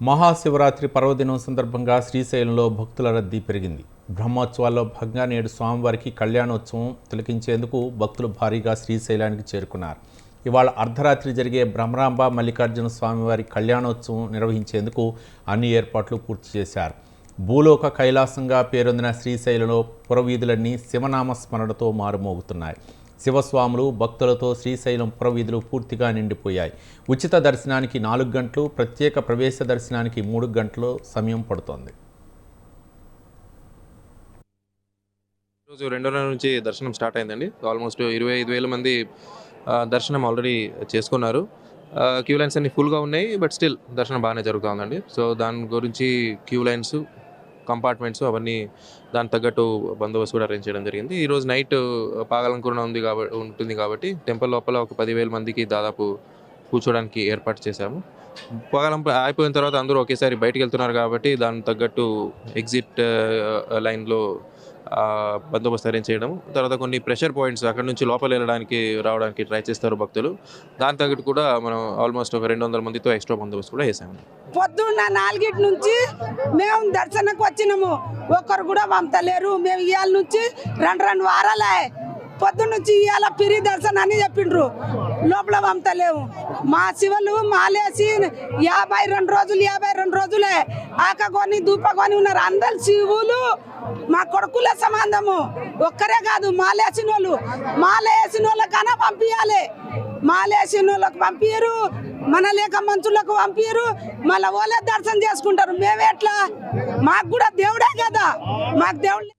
మహాశివరాత్రి పర్వదినం సందర్భంగా శ్రీశైలంలో భక్తుల రద్దీ పెరిగింది. బ్రహ్మోత్సవాల్లో భాగంగా నేడు స్వామివారికి కళ్యాణోత్సవం తిలకించేందుకు భక్తులు భారీగా శ్రీశైలానికి చేరుకున్నారు. ఇవాళ అర్ధరాత్రి జరిగే బ్రహ్మరాంబ మల్లికార్జున స్వామివారి కళ్యాణోత్సవం నిర్వహించేందుకు అన్ని ఏర్పాట్లు పూర్తి చేశారు. భూలోక కైలాసంగా పేరొందిన శ్రీశైలంలో పురవీధులన్నీ శివనామ స్మరణతో మారుమోగుతున్నాయి. శివస్వాములు భక్తులతో శ్రీశైలం పురవీధులు పూర్తిగా నిండిపోయాయి. ఉచిత దర్శనానికి 4 గంటలు, ప్రత్యేక ప్రవేశ దర్శనానికి 3 గంటలు సమయం పడుతోంది. రోజు 2వ నెల నుంచి దర్శనం స్టార్ట్ అయిందండి. ఆల్మోస్ట్ 25,000 మంది దర్శనం ఆల్రెడీ చేసుకున్నారు. క్యూ లైన్స్ అన్ని ఫుల్గా ఉన్నాయి, బట్ స్టిల్ దర్శనం బాగానే జరుగుతూ ఉందండి. సో దాని గురించి క్యూ లైన్స్, కంపార్ట్మెంట్స్ అవన్నీ దానికి తగ్గట్టు బందోబస్తు కూడా అరేంజ్ చేయడం జరిగింది. ఈరోజు నైట్ పాగలంకరణ ఉంటుంది కాబట్టి టెంపుల్ లోపల ఒక 10,000 మందికి దాదాపు కూర్చోడానికి ఏర్పాటు చేశాము. పాగలంప అయిపోయిన తర్వాత అందరూ ఒకేసారి బయటికి వెళ్తున్నారు కాబట్టి దానికి తగ్గట్టు ఎగ్జిట్ లైన్లో బందోబస్తు అరేంజ్ చేయడం, తర్వాత కొన్ని ప్రెషర్ పాయింట్స్ అక్కడ నుంచి లోపల రావడానికి ట్రై చేస్తారు భక్తులు. దాని తగ్గట్టు కూడా మనం ఆల్మోస్ట్ ఒక 200 మందితో ఎక్స్ట్రా బందోబస్తు కూడా వేసాము. పొద్దున్న 4 నుంచి మేము దర్శనకు వచ్చినాము, ఒక్కరు కూడా పంపలేరు. మేము ఇవాళ నుంచి 2 వారాలే, పొద్దున్న నుంచి ఇవాళ పిరి దర్శనం అని చెప్పిండ్రు, లోపల పంపలేము. మా శివులు మాలేసి 52 రోజులే ఆకకొని దూపకొని ఉన్నారు. అందరు శివులు మా కొడుకుల సంబంధము, ఒక్కరే కాదు మాలేసిన వాళ్ళకన్నా పంపించాలి. మాలేసిన వాళ్ళకి పంపించరు, మన లేక మంచులకు పంపించరు, మళ్ళీ వాళ్ళే దర్శనం చేసుకుంటారు. మేమెట్లా? మాకు కూడా దేవుడే కదా, మాకు దేవుడు